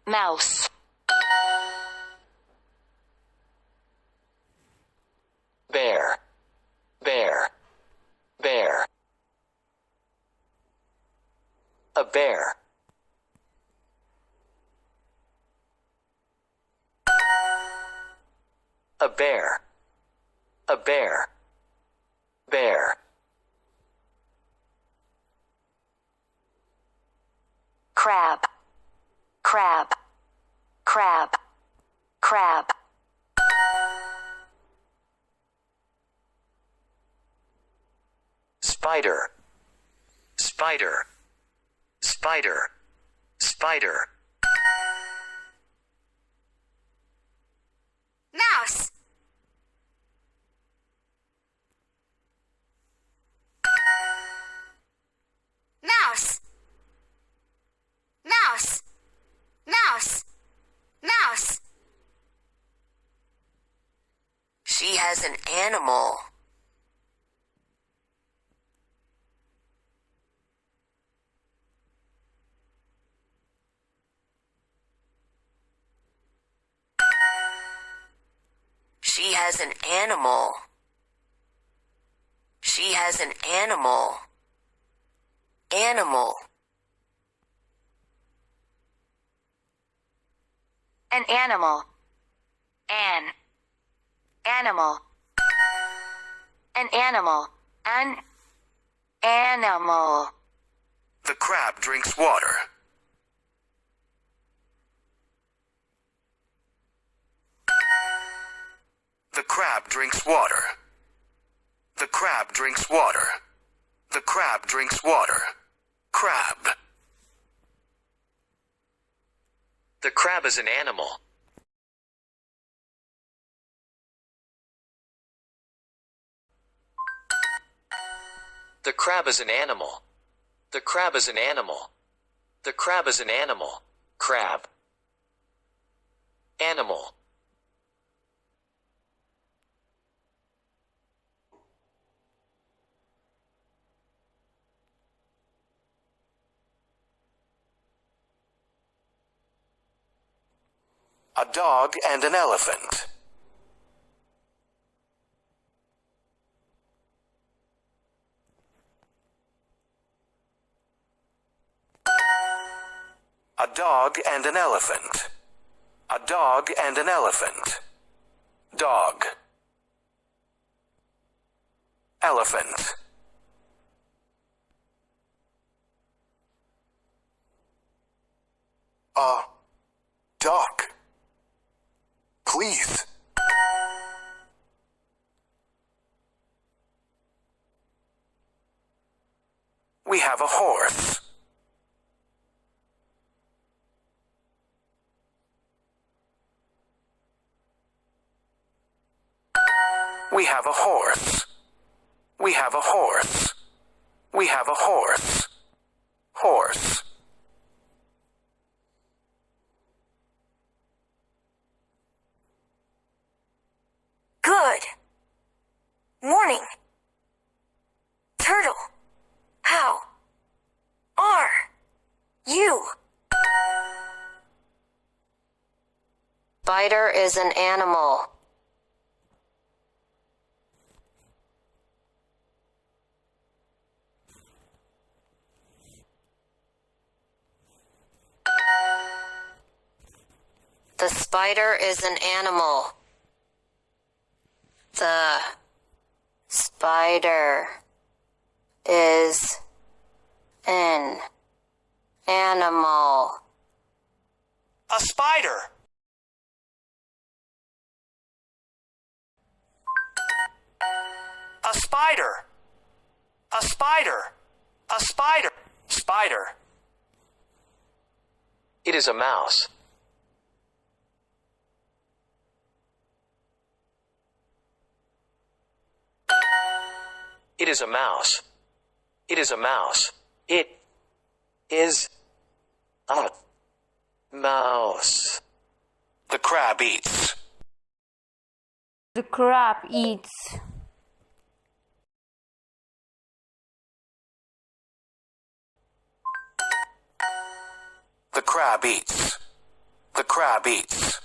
mouse, bear, bear, bear, a bear, a bear, a bear, bear, crab, crab, crab, crab, spider, spider, spider, spider, mouse, mouse, mouse, mouse, mouse. She has an animal. She has an animal. She has an animal. Animal. an animal, an animal, an animal, an animal. The crab drinks water. The crab drinks water. The crab drinks water. The crab drinks water. Crab. The crab is an animal. The crab is an animal. The crab is an animal. The crab is an animal. Crab. Animal. A dog and an elephant. A dog and an elephant. A dog and an elephant. Dog. Elephant. A duck. Please. We have a horse. We have a horse. We have a horse. We have a horse. Horse. Good morning, turtle. How are you? Spider is an animal. The spider is an animal. The spider is an animal. A spider. A spider. A spider. A spider. Spider. It is a mouse. It is a mouse. It is a mouse. It is a mouse. The crab eats. The crab eats. The crab eats. The crab eats.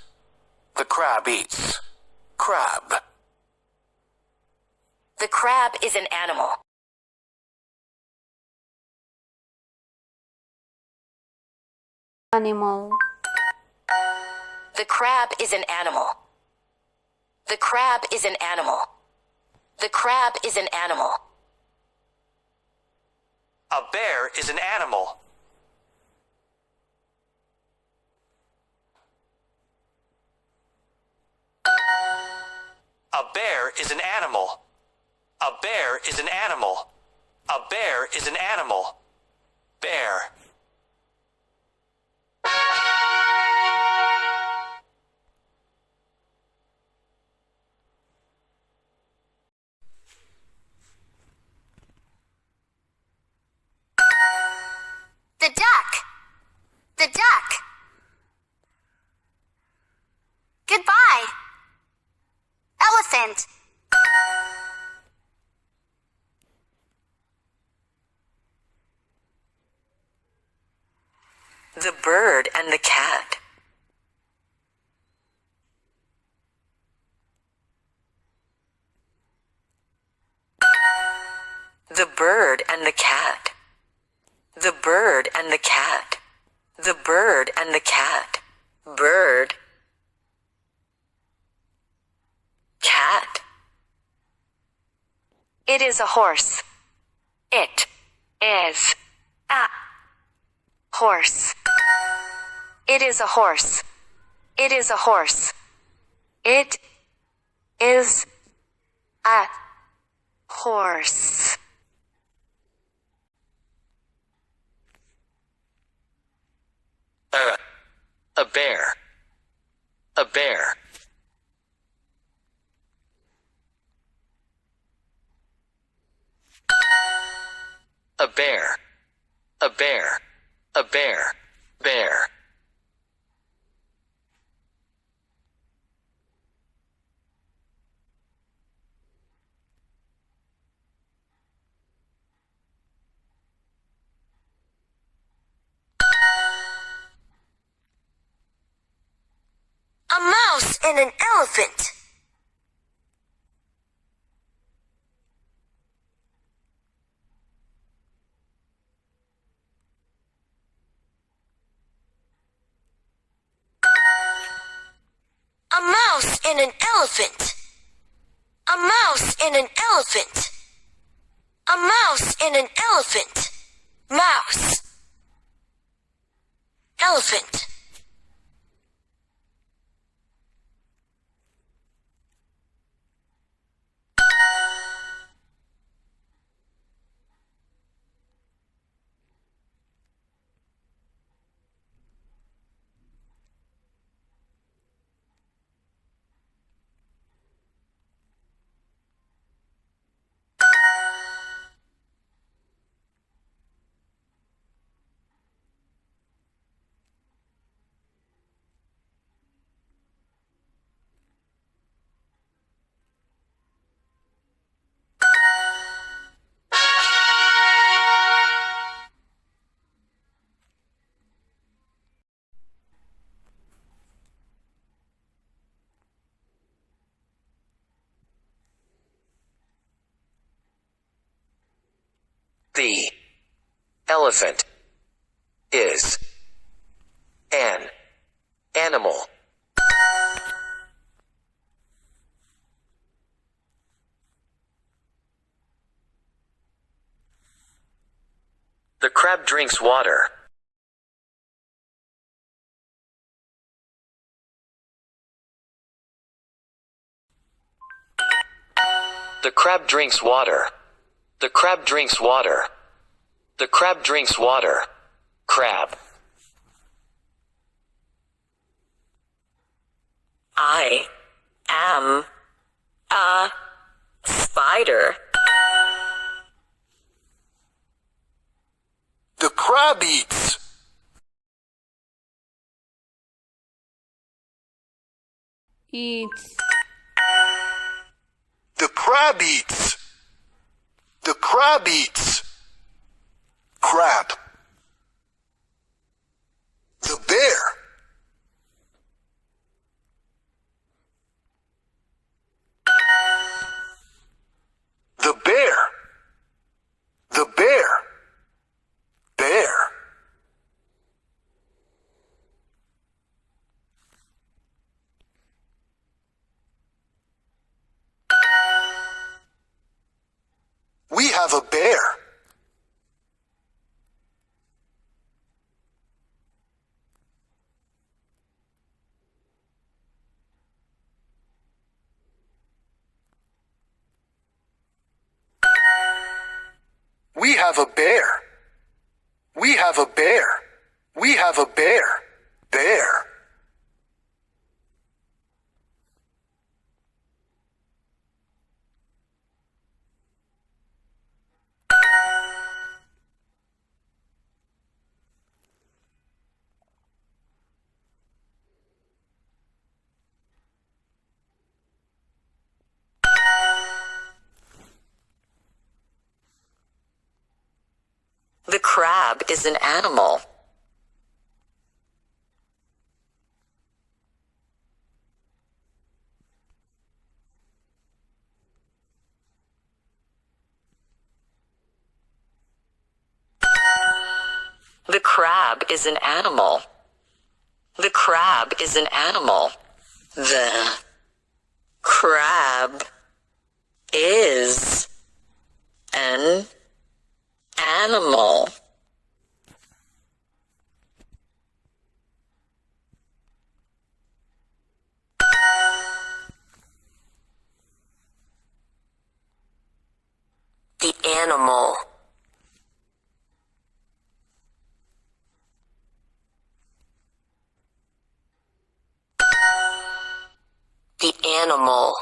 The crab eats. Crab. The crab is an animal. Animal. The crab is an animal. The crab is an animal. The crab is an animal. A bear is an animal. A bear is an animal. A bear is an animal. A bear is an animal. Bear. The duck. The duck. Goodbye. Elephant. The bird and the cat. The bird and the cat. The bird and the cat. The bird and the cat. Bird. Cat. It is a horse. It is a horse. It is a horse. It is a horse. It is a horse. A bear. A bear. A bear. A bear. A bear. Bear. A mouse and an elephant. A mouse and an elephant. A mouse and an elephant. A mouse and an elephant. Mouse. Elephant. The elephant is an animal. The crab drinks water. The crab drinks water. The crab drinks water. The crab drinks water. Crab. I am a spider. The crab eats. Eats. The crab eats. The crab eats. Crab. The bear. have a bear. We have a bear. We have a bear. Bear. The crab is an animal. The crab is an animal. The crab is an animal. The crab is an animal. The animal. The animal.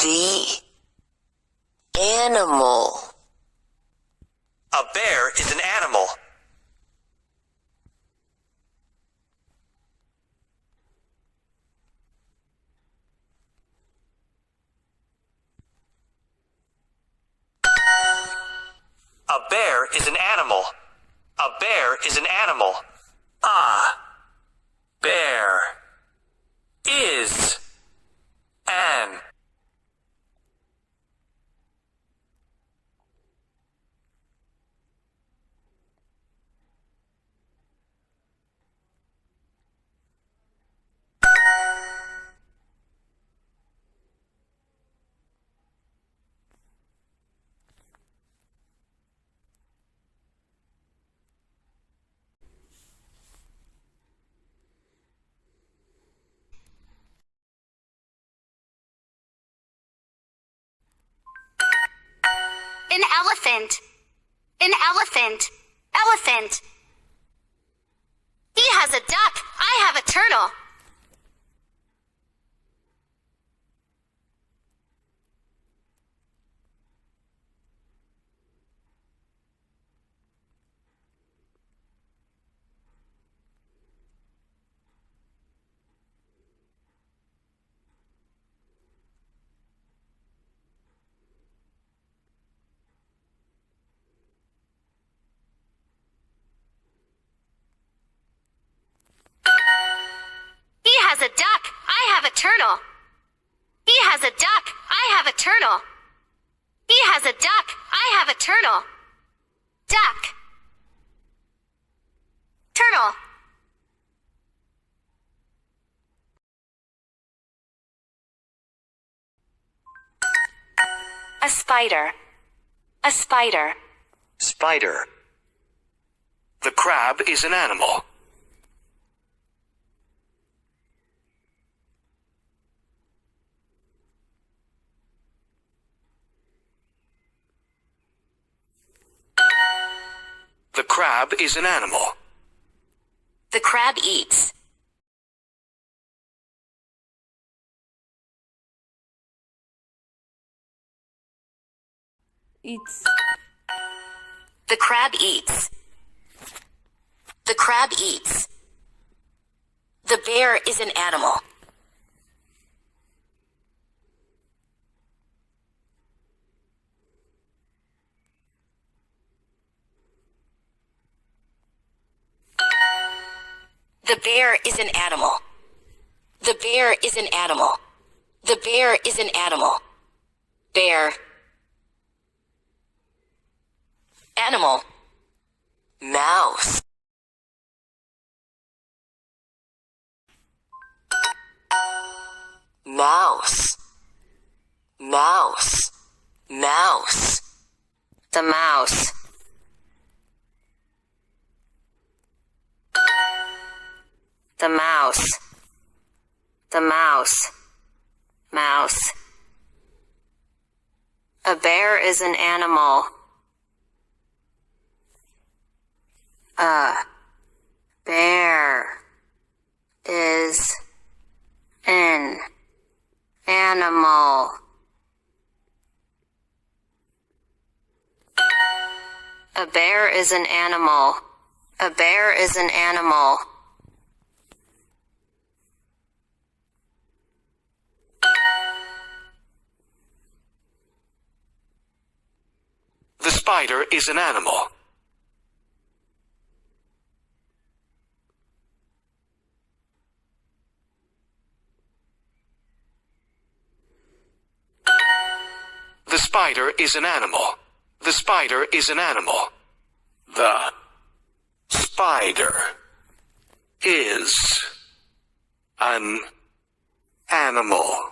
The animal. A bear is an animal. A bear is an animal. A bear is an animal. A bear is an An elephant. An elephant. Elephant. He has a duck. I have a turtle. He has a duck. I have a turtle. He has a duck. I have a turtle. He has a duck. I have a turtle. Duck. Turtle. A spider. A spider. Spider. The crab is an animal. The crab is an animal. The crab eats. Eats. The crab eats. The crab eats. The bear is an animal. The bear is an animal. The bear is an animal. The bear is an animal. Bear. Animal. Mouse. Mouse. Mouse. Mouse. The mouse. The mouse. The mouse. Mouse. A bear is an animal. A bear is an animal. A bear is an animal. A bear is an animal. The spider is an animal. The spider is an animal. The spider is an animal. The spider is an animal.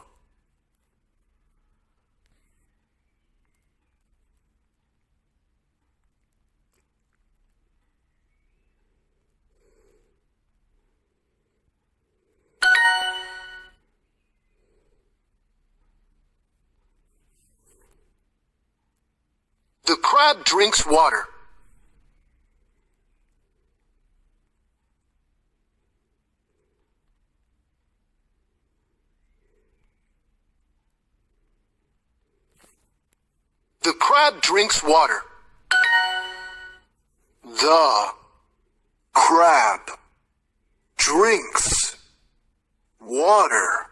The crab drinks water. The crab drinks water. The crab drinks water.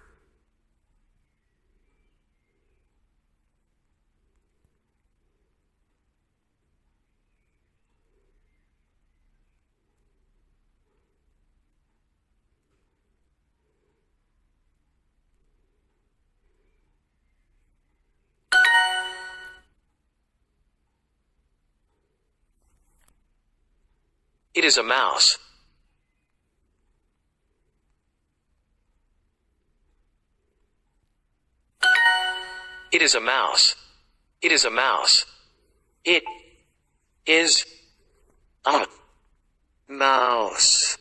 It is a mouse. It is a mouse. It is a mouse. It is a mouse.